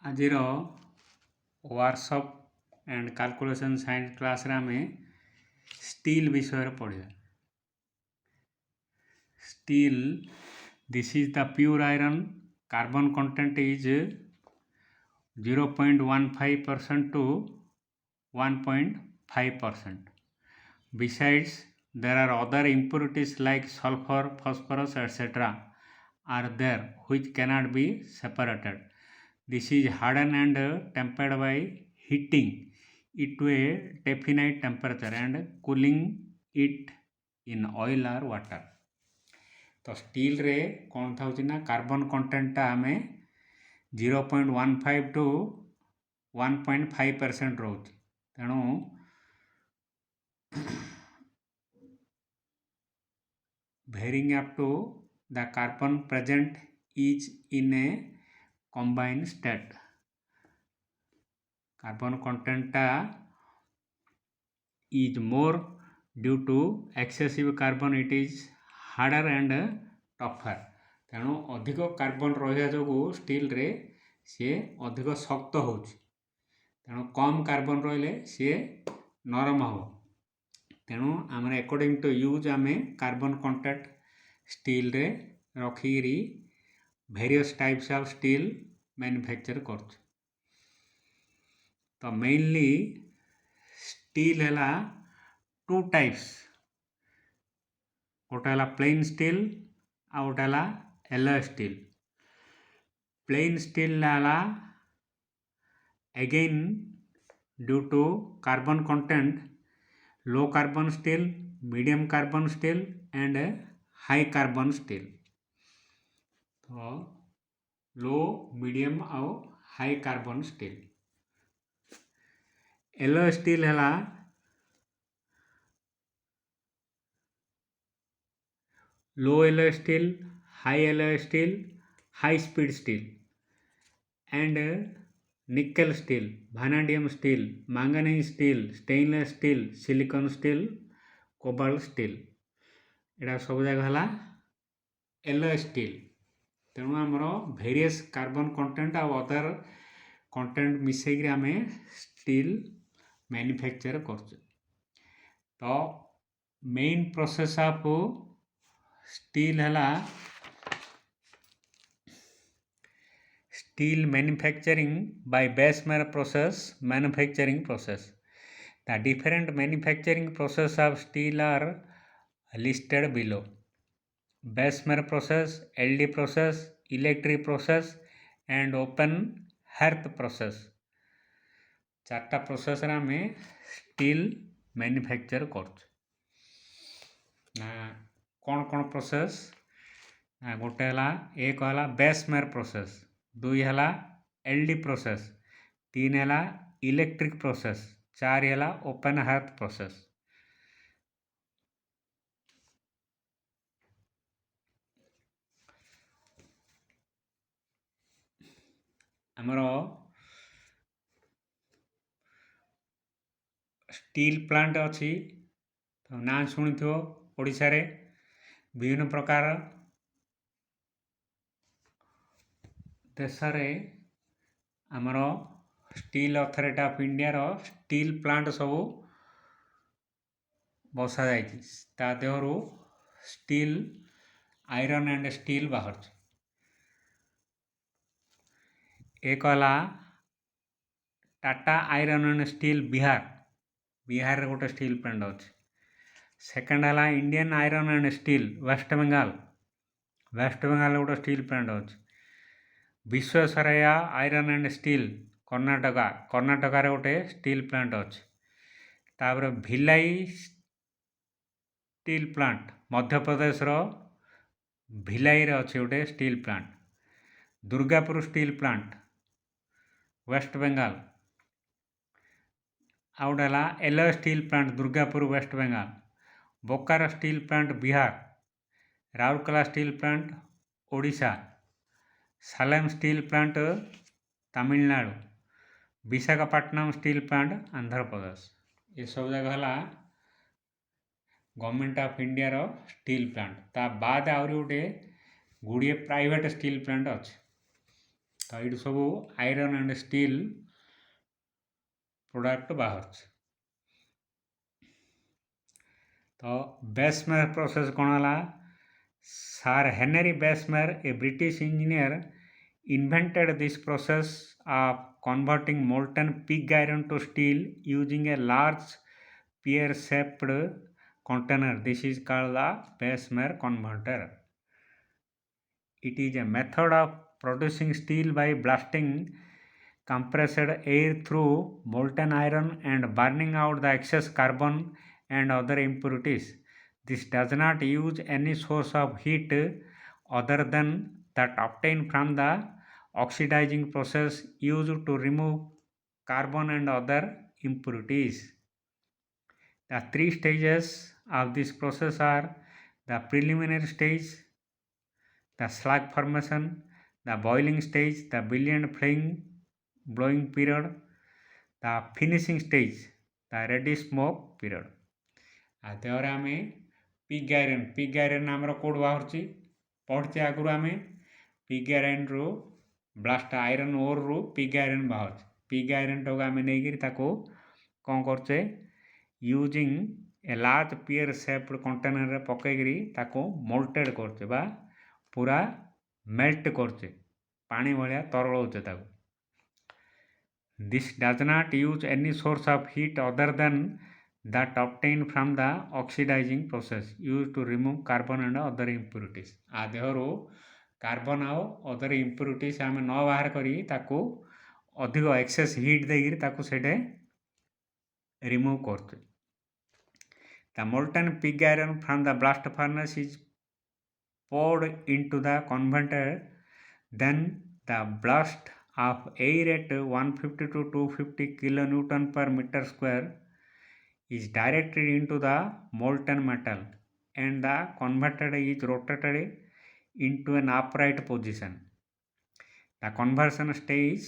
आजिर workshop and calculation science class रे आमे steel विषय पढ़िया। Steel, this is the pure iron. Carbon content is 0.15% to 1.5%. Besides, there are other impurities like sulfur, phosphorus, etc. are there which cannot be separated. This is hardened and tempered by heating it to a definite temperature and cooling it in oil or water. तो steel रे कौन था ना carbon content आमे 0.15 to 1.5% रोचे। तेणु varying up to the carbon present is in a combined state. Carbon content is more due to excessive carbon, it is harder and tougher. तेणु अधिक कार्बन रहा जो स्टील रे सी अधिक शक्त हो, तेणु कम कार्बन रहिले सी नरम हो। तेणु आम अकॉर्डिंग टू यूज आम कार्बन कंटेंट स्टील रे रखिरी various types of steel manufacture कर। तो मेनली स्टील है टू टाइप्स, गोटे है प्लेन स्टील आ गोटे है एलॉय स्टील। प्लेन स्टील है again due to carbon content low carbon steel, medium carbon steel and high carbon steel. तो लो, मीडियम आउ high carbon steel. Alloy steel है low alloy steel, high alloy steel, high speed steel and nickel steel, vanadium steel, manganese steel, stainless steel, silicon steel, cobalt steel, एटा सब जगह है alloy steel. तेणु आमर various carbon content आ other content मिसेक आम स्टील मैन्युफैक्चर कर। तो मेन प्रोसेस ऑफ स्टील है steel manufacturing by Bessemer process manufacturing process. The different manufacturing process of steel are listed below. Bessemer process, LD process, electric process and open hearth process। चार्टा process आम steel manufacture कर। कौन कौन process ना गोटे है एक है बेसमेयर प्रोसेस, दुई है एलडी प्रोसेस, तीन है इलेक्ट्रिक प्रोसेस, चार है ओपन हार्थ प्रोसेस। आमर स्टील प्लांट अच्छी तो ना शुणी थो ओडिशा रे विभिन्न प्रकार देश रे आमर स्टील अथॉरिटी ऑफ इंडिया रो स्टील प्लांट सब बसा जा देहरु स्टील आयरन एंड स्टील बाहर। एक है Tata iron and steel Bihar, Bihar गोटे स्टील प्लांट अच्छे। सेकेंड है Indian iron and steel West Bengal, West Bengal गोटे स्टील प्लांट अच्छे। Visvesvaraya iron and steel Karnataka, Karnataka गोटे स्टील प्लांट अच्छे। तापर भिलाई स्टील प्लांट मध्य प्रदेश रो भिलाई रे अच्छे गोटे steel plant. Durgapur steel plant West Bengal, आउ गोटे है alloy steel plant Durgapur West Bengal. Bokaro steel plant Bihar, Rourkela steel plant Odisha, Salem steel plant Tamil Nadu, Visakhapatnam steel plant Andhra Pradesh. ये सब जगह है गवर्नमेंट ऑफ इंडिया रो स्टील प्लांट। ता बाद आहरी गोटे गुड़िए प्राइवेट स्टील प्लांट अच्छे। तो ये सब आयरन एंड स्टील प्रोडक्ट बाहर। तो बेसमेयर प्रोसेस कौन है? Sir Henry Bessemer, a British engineer, invented this process of converting molten pig iron to steel using a large pear-shaped container. This is called the Bessemer converter. It is a method of producing steel by blasting compressed air through molten iron and burning out the excess carbon and other impurities. This does not use any source of heat other than that obtained from the oxidizing process used to remove carbon and other impurities. The three stages of this process are the preliminary stage, the slag formation, the boiling stage, the brilliant blowing period, the finishing stage, the ready smoke period. आते आम pig iron आमर कौट बाहर पढ़चे आगुरी आम pig iron रु blast iron ore रु pig iron बाहर। पिग आयरन टाक आम नहीं कौन करचे using a large pear shaped container पकईकरी ताको मोल्टेड करचे बा पूरा मेल्ट करचे पानी भाया तरलौचे ताको। This does not use any source of heat other than that obtained from the oxidizing process used to remove carbon and other impurities. आ देहरु कार्बन आउ अदर impurities आम न बाहर करी ताको अधिक एक्सेस हीट देकर ताको सेठे रिमूव करते। The molten pig iron from the blast furnace is poured into the converter. Then the blast of air at 150 to 250 kilonewton per meter square is directed into the molten metal and the converter is rotated into an upright position. The conversion stage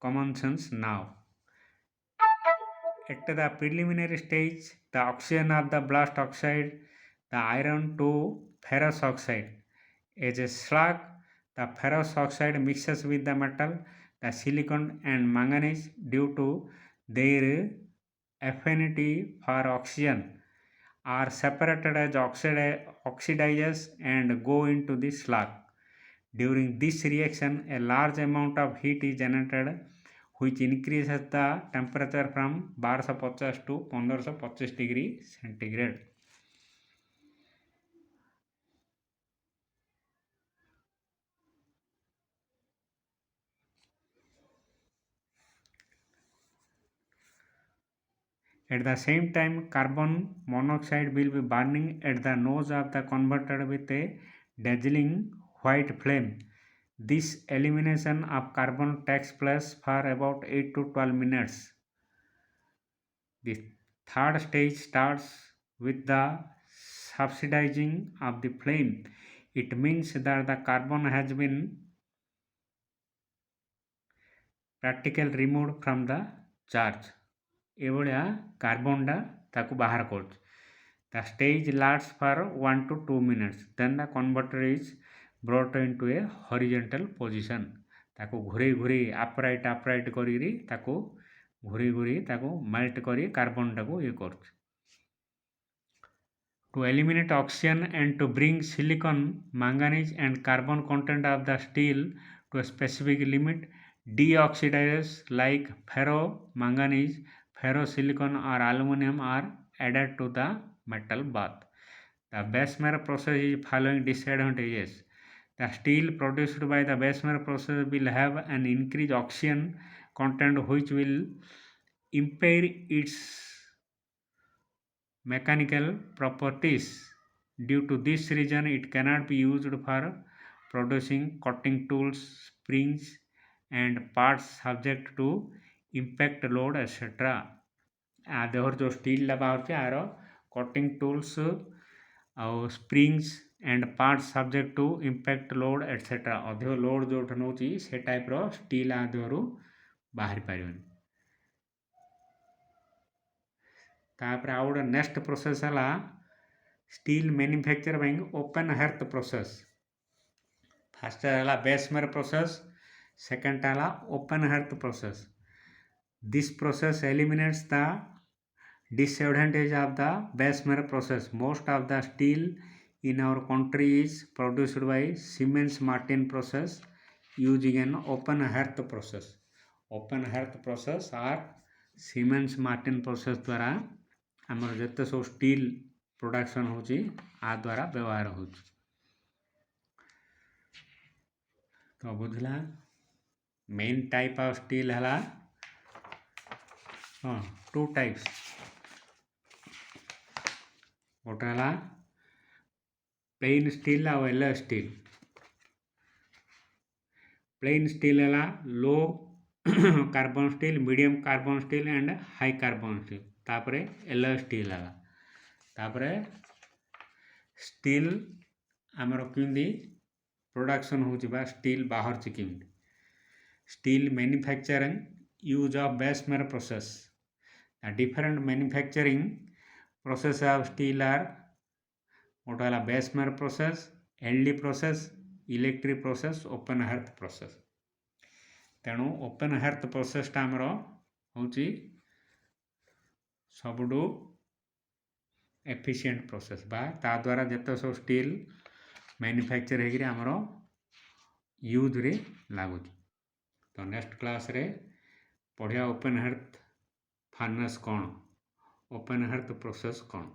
commences now. At the preliminary stage, the oxygen of the blast oxide the iron to ferrous oxide. As a slag, the ferrous oxide mixes with the metal, the silicon and manganese due to their affinity for oxygen are separated as oxidizes and go into the slag. During this reaction, a large amount of heat is generated which increases the temperature from 1250 to 1525 degree centigrade. At the same time, carbon monoxide will be burning at the nose of the converter with a dazzling white flame. This elimination of carbon takes place for about 8 to 12 minutes. The third stage starts with the subsidizing of the flame. It means that the carbon has been practically removed from the charge. एभलिया कार्बनटा ताकू बाहर कर। The stage lasts for 1 to 2 minutes. Then the converter is brought into a horizontal position. ताकू घुरे घुरे upright करी ताकू घुरे घुरे ताकू मेल्ट करी कार्बन टाकू ये कर। To eliminate oxygen and to bring silicon, manganese and carbon content of the steel to a specific limit, deoxidizers like ferro-manganese, ferrosilicon or aluminum are added to the metal bath. The Bessemer process is following disadvantages. The steel produced by the Bessemer process will have an increased oxygen content which will impair its mechanical properties. Due to this reason, it cannot be used for producing cutting tools, springs and parts subject to impact load etc. आ देहर जो steel बाहर यार cutting tools आउ springs and parts subject to impact load etcetera अधिक load जो नौ से टाइप स्टील आ देहर बाहरी पार। तापर आउ गोटे नेक्स्ट प्रोसेस है steel manufacture open hearth process. First है बेसमेर प्रोसेस, सेकेंड है open hearth process. This process eliminates the disadvantage of the Bessemer process. Most of the steel in our country is produced by Siemens Martin process using an open hearth process. Open hearth process or Siemens Martin process द्वारा आमर जिते सब steel production होची आ द्वारा व्यवहार हो। तो बुझला मेन टाइप ऑफ स्टील है टू टाइप्स। गोटे है प्लेन स्टील आ एलॉय स्टील। प्लेन स्टील है लो carbon steel, medium carbon steel and high carbon steel. तापरे एलॉय स्टील है। तापरे स्टील आमर किंदी प्रोडक्शन होची स्टील बाहर ची किंदी। Steel manufacturing use of Bessemer process. Different manufacturing process of steel are गोटे है Bessemer process, LD process, electric process, open hearth process. तेणु ओपन हार्थ प्रोसेसटा आमर होची सबुठु एफिशिएंट प्रोसेस बा ता द्वारा जते सब स्टील मैन्युफैक्चर होकर आमर यूज रे लागुच। तो नेक्स्ट क्लास रे पढ़िया ओपन हार्थ फार्नेस कौन, ओपन हार्थ प्रोसेस कौन।